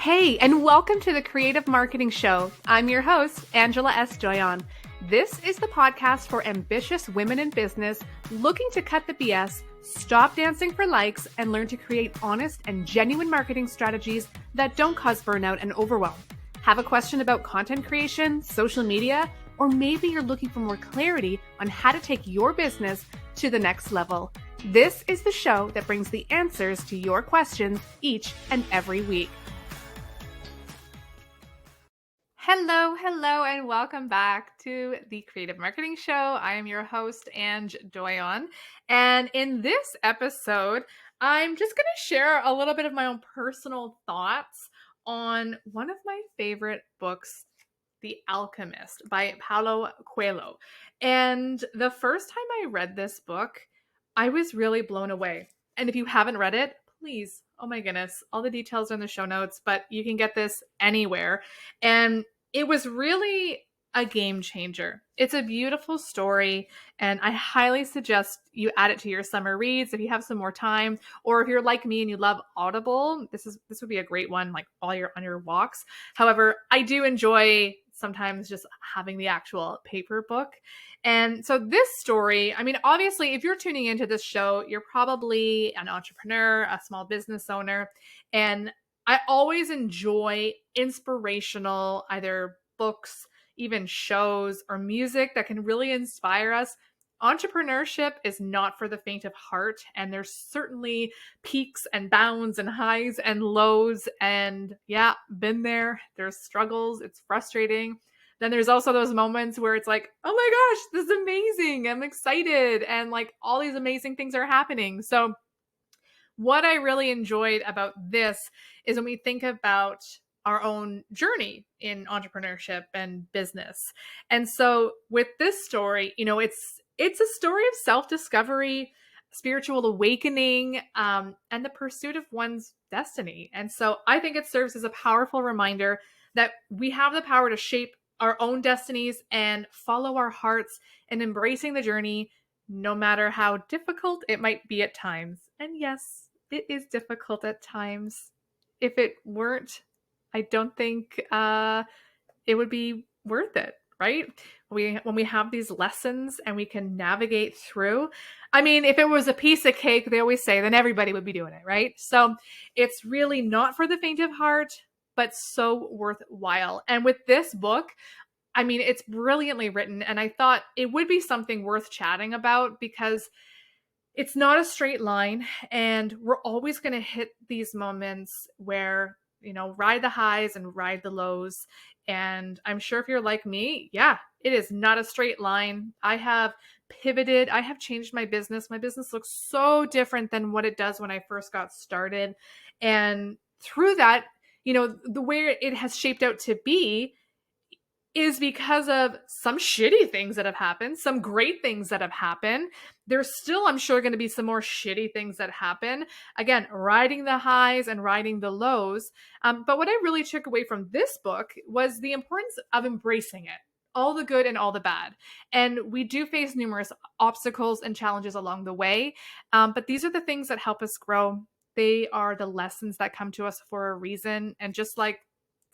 Hey, and welcome to the Creative Marketing Show. I'm your host, Angela S. Joyon. This is the podcast for ambitious women in business looking to cut the BS, stop dancing for likes, and learn to create honest and genuine marketing strategies that don't cause burnout and overwhelm. Have a question about content creation, social media, or maybe you're looking for more clarity on how to take your business to the next level. This is the show that brings the answers to your questions each and every week. Hello, and welcome back to the Creative Marketing Show. I am your host, Ange Doyon. And in this episode, I'm just going to share a little bit of my own personal thoughts on one of my favorite books, The Alchemist by Paulo Coelho. And the first time I read this book, I was really blown away. And if you haven't read it, please, oh my goodness, all the details are in the show notes, but you can get this anywhere. And it was really a game changer. It's a beautiful story, and I highly suggest you add it to your summer reads if you have some more time, or if you're like me and you love Audible, this would be a great one, like while you're on your walks. However, I do enjoy sometimes just having the actual paper book. And so this story, I mean, obviously, if you're tuning into this show, you're probably an entrepreneur, a small business owner, and I always enjoy inspirational either books, even shows, or music that can really inspire us. Entrepreneurship is not for the faint of heart, and there's certainly peaks and bounds and highs and lows. And yeah, been there. There's struggles. It's frustrating. Then there's also those moments where it's like, oh my gosh, this is amazing. I'm excited. And like all these amazing things are happening. So what I really enjoyed about this is when we think about our own journey in entrepreneurship and business. And so with this story, you know, it's a story of self-discovery, spiritual awakening, and the pursuit of one's destiny. And so I think it serves as a powerful reminder that we have the power to shape our own destinies and follow our hearts and embracing the journey, no matter how difficult it might be at times. And yes, it is difficult at times. If it weren't, I don't think it would be worth it, right? When we have these lessons and we can navigate through. I mean, if it was a piece of cake, they always say, then everybody would be doing it, right? So it's really not for the faint of heart, but so worthwhile. And with this book, I mean, it's brilliantly written, and I thought it would be something worth chatting about because it's not a straight line, and we're always going to hit these moments where, you know, ride the highs and ride the lows. And I'm sure if you're like me, yeah, it is not a straight line. I have pivoted. I have changed my business. My business looks so different than what it does when I first got started. And through that, you know, the way it has shaped out to be is because of some shitty things that have happened, some great things that have happened. There's still, I'm sure, going to be some more shitty things that happen. Again, riding the highs and riding the lows. But what I really took away from this book was the importance of embracing it, all the good and all the bad. And we do face numerous obstacles and challenges along the way. But these are the things that help us grow. They are the lessons that come to us for a reason. And just like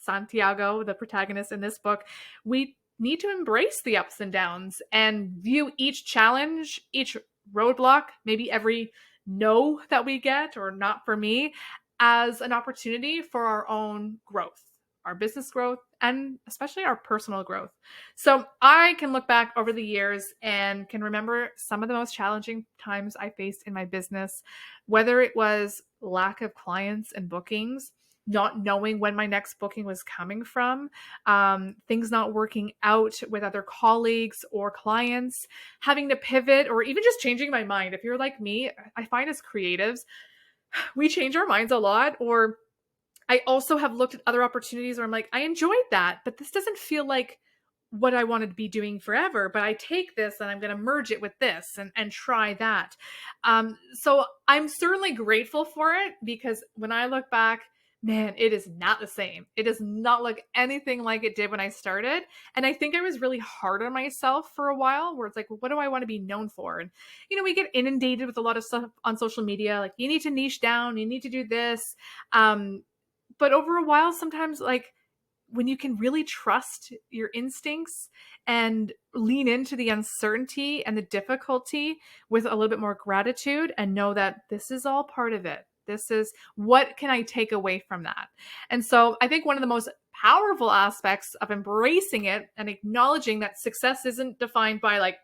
Santiago, the protagonist in this book, we need to embrace the ups and downs and view each challenge, each roadblock, maybe every no that we get or not for me, as an opportunity for our own growth, our business growth, and especially our personal growth. So I can look back over the years and can remember some of the most challenging times I faced in my business, whether it was lack of clients and bookings, not knowing when my next booking was coming from, things not working out with other colleagues or clients, having to pivot, or even just changing my mind. If you're like me, I find as creatives, we change our minds a lot. Or I also have looked at other opportunities where I'm like, I enjoyed that, but this doesn't feel like what I wanted to be doing forever. But I take this and I'm going to merge it with this and try that. So I'm certainly grateful for it, because when I look back, man, it is not the same. It does not look anything like it did when I started. And I think I was really hard on myself for a while, where it's like, well, what do I want to be known for? And, you know, we get inundated with a lot of stuff on social media. Like, you need to niche down, you need to do this. But over a while, sometimes like when you can really trust your instincts and lean into the uncertainty and the difficulty with a little bit more gratitude and know that this is all part of it. This is what can I take away from that? And so I think one of the most powerful aspects of embracing it and acknowledging that success isn't defined by like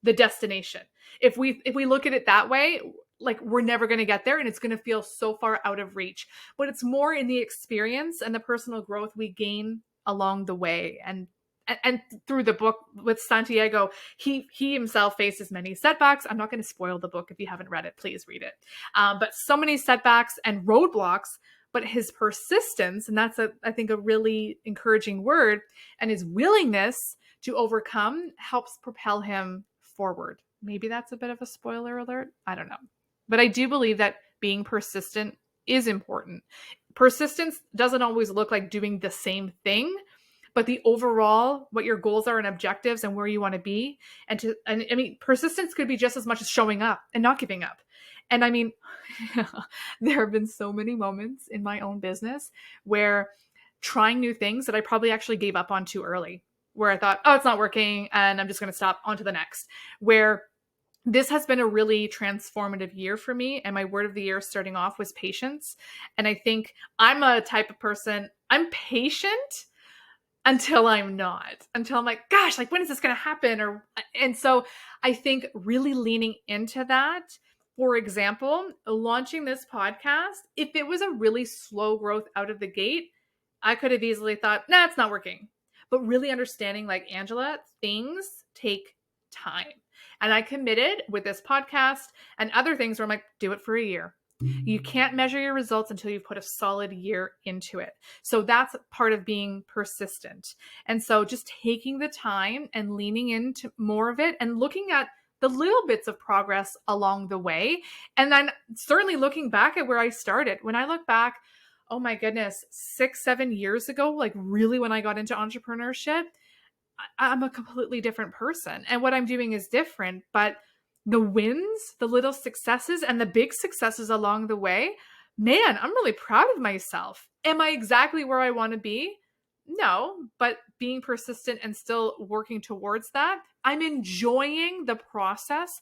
the destination. If we look at it that way, like we're never going to get there and it's going to feel so far out of reach. But it's more in the experience and the personal growth we gain along the way. And through the book with Santiago, he himself faces many setbacks. I'm not going to spoil the book. If you haven't read it, please read it. But so many setbacks and roadblocks, but his persistence, and that's I think a really encouraging word, and his willingness to overcome helps propel him forward. Maybe that's a bit of a spoiler alert. I don't know. But I do believe that being persistent is important. Persistence doesn't always look like doing the same thing, but the overall, what your goals are and objectives and where you want to be. And I mean, persistence could be just as much as showing up and not giving up. And I mean, there have been so many moments in my own business where trying new things that I probably actually gave up on too early, where I thought, oh, it's not working and I'm just going to stop, on to the next. Where this has been a really transformative year for me. And my word of the year starting off was patience. And I think I'm a type of person, I'm patient until I'm not, until I'm like, gosh, like when is this going to happen? And so I think really leaning into that, for example, launching this podcast, if it was a really slow growth out of the gate, I could have easily thought, nah, it's not working. But really understanding, like, Angela, things take time. And I committed with this podcast and other things where I'm like, do it for a year. You can't measure your results until you've put a solid year into it. So that's part of being persistent. And so just taking the time and leaning into more of it and looking at the little bits of progress along the way. And then certainly looking back at where I started. When I look back, oh my goodness, 6-7 years ago, like really when I got into entrepreneurship, I'm a completely different person. And what I'm doing is different, but the wins, the little successes, and the big successes along the way, man, I'm really proud of myself. Am I exactly where I want to be? No, but being persistent and still working towards that, I'm enjoying the process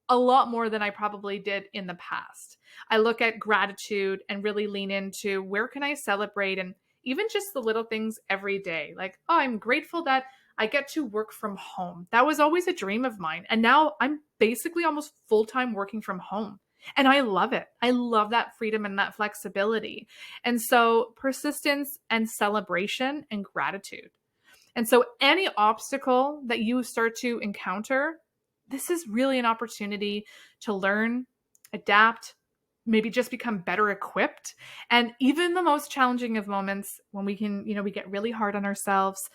a lot more than I probably did in the past. I look at gratitude and really lean into where can I celebrate, and even just the little things every day. Like, oh, I'm grateful that I get to work from home. That was always a dream of mine. And now I'm basically almost full-time working from home. And I love it. I love that freedom and that flexibility. And so persistence and celebration and gratitude. And so any obstacle that you start to encounter, this is really an opportunity to learn, adapt, maybe just become better equipped. And even the most challenging of moments when we can, we get really hard on ourselves.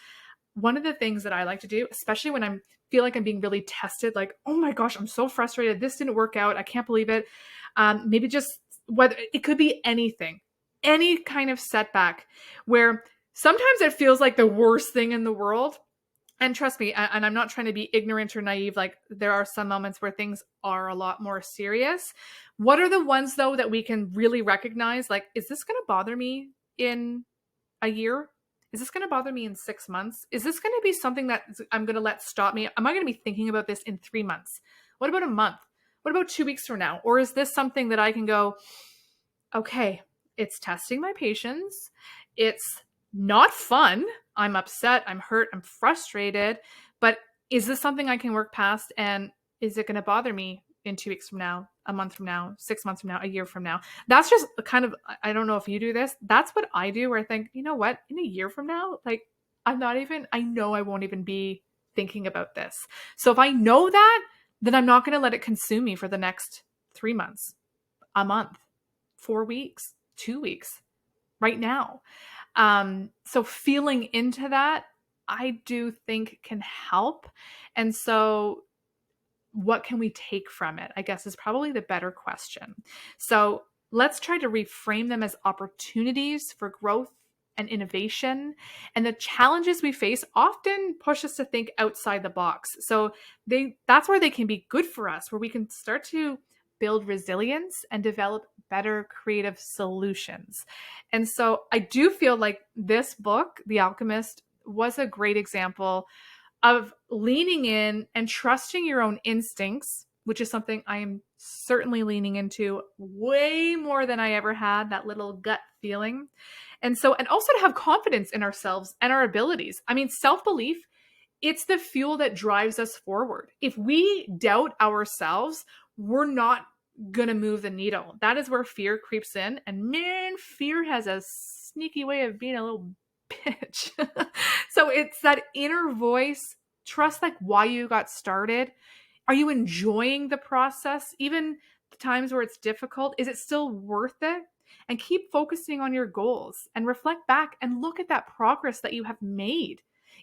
One of the things that I like to do, especially when I feel like I'm being really tested, like, oh my gosh, I'm so frustrated. This didn't work out. I can't believe it. Maybe just whether it could be anything, any kind of setback where sometimes it feels like the worst thing in the world. And trust me, and I'm not trying to be ignorant or naive, like there are some moments where things are a lot more serious. What are the ones though that we can really recognize? Like, is this going to bother me in a year? Is this going to bother me in 6 months? Is this going to be something that I'm going to let stop me? Am I going to be thinking about this in 3 months? What about a month? What about 2 weeks from now? Or is this something that I can go, okay, it's testing my patience. It's not fun. I'm upset. I'm hurt. I'm frustrated. But is this something I can work past? And is it going to bother me in 2 weeks from now, a month from now, 6 months from now, a year from now? That's just kind of, I don't know if you do this. That's what I do, where I think, you know what, in a year from now, like I know I won't even be thinking about this. So if I know that, then I'm not going to let it consume me for the next 3 months, a month, 4 weeks, 2 weeks, right now. So feeling into that, I do think can help. And so what can we take from it, I guess, is probably the better question. So let's try to reframe them as opportunities for growth and innovation. And the challenges we face often push us to think outside the box. So that's where they can be good for us, where we can start to build resilience and develop better creative solutions. And so I do feel like this book, The Alchemist, was a great example of leaning in and trusting your own instincts, which is something I am certainly leaning into way more than I ever had, that little gut feeling. And also to have confidence in ourselves and our abilities. I mean, self belief, it's the fuel that drives us forward. If we doubt ourselves, we're not going to move the needle. That is where fear creeps in. And man, fear has a sneaky way of being a little bitch. So it's that inner voice. Trust like why you got started. Are you enjoying the process? Even the times where it's difficult, is it still worth it? And keep focusing on your goals and reflect back and look at that progress that you have made.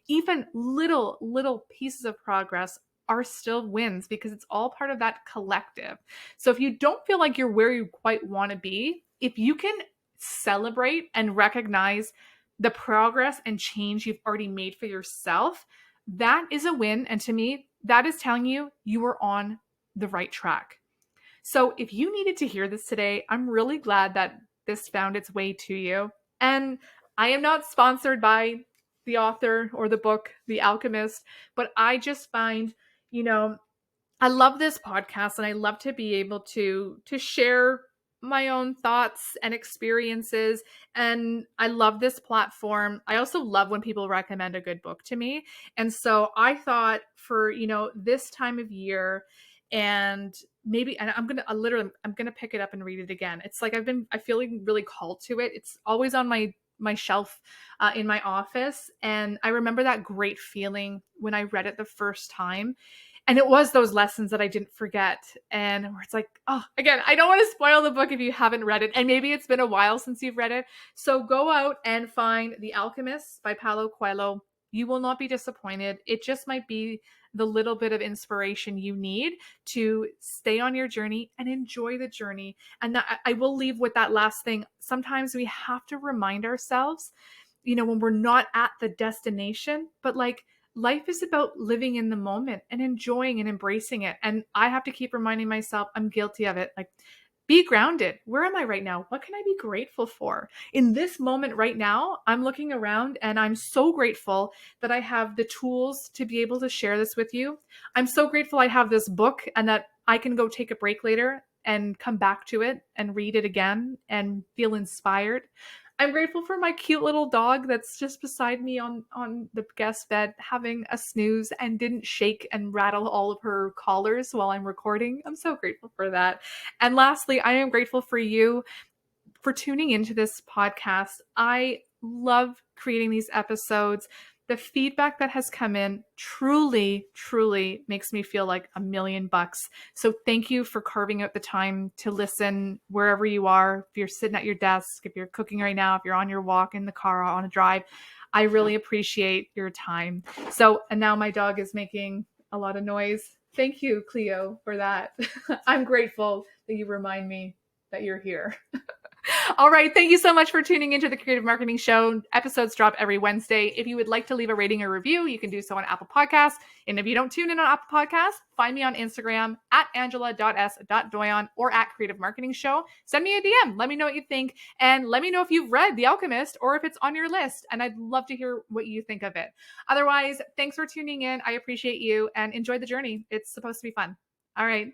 Even little pieces of progress are still wins because it's all part of that collective. So if you don't feel like you're where you quite want to be, if you can celebrate and recognize the progress and change you've already made for yourself, that is a win. And to me, that is telling you you are on the right track. So if you needed to hear this today, I'm really glad that this found its way to you. And I am not sponsored by the author or the book, The Alchemist, but I just find, you know, I love this podcast and I love to be able to share my own thoughts and experiences, and I love this platform. I also love when people recommend a good book to me. And so I thought for, this time of year, and maybe and I'm going to pick it up and read it again. It's like I feeling really called to it. It's always on my shelf in my office, and I remember that great feeling when I read it the first time. And it was those lessons that I didn't forget. And where it's like, oh, again, I don't want to spoil the book if you haven't read it. And maybe it's been a while since you've read it. So go out and find The Alchemist by Paulo Coelho. You will not be disappointed. It just might be the little bit of inspiration you need to stay on your journey and enjoy the journey. And I will leave with that last thing. Sometimes we have to remind ourselves, when we're not at the destination, but like, life is about living in the moment and enjoying and embracing it. And I have to keep reminding myself, I'm guilty of it. Like, be grounded. Where am I right now? What can I be grateful for? In this moment right now, I'm looking around and I'm so grateful that I have the tools to be able to share this with you. I'm so grateful I have this book and that I can go take a break later and come back to it and read it again and feel inspired. I'm grateful for my cute little dog that's just beside me on the guest bed having a snooze and didn't shake and rattle all of her collars while I'm recording. I'm so grateful for that. And lastly, I am grateful for you for tuning into this podcast. I love creating these episodes. The feedback that has come in truly makes me feel like $1,000,000. So thank you for carving out the time to listen wherever you are. If you're sitting at your desk, if you're cooking right now, if you're on your walk in the car, on a drive, I really appreciate your time. So, and now my dog is making a lot of noise. Thank you, Cleo, for that. I'm grateful that you remind me that you're here. All right. Thank you so much for tuning into the Creative Marketing Show. Episodes drop every Wednesday. If you would like to leave a rating or review, you can do so on Apple Podcasts. And if you don't tune in on Apple Podcasts, find me on Instagram at angela.s.doyon or at Creative Marketing Show. Send me a DM. Let me know what you think. And let me know if you've read The Alchemist or if it's on your list. And I'd love to hear what you think of it. Otherwise, thanks for tuning in. I appreciate you and enjoy the journey. It's supposed to be fun. All right.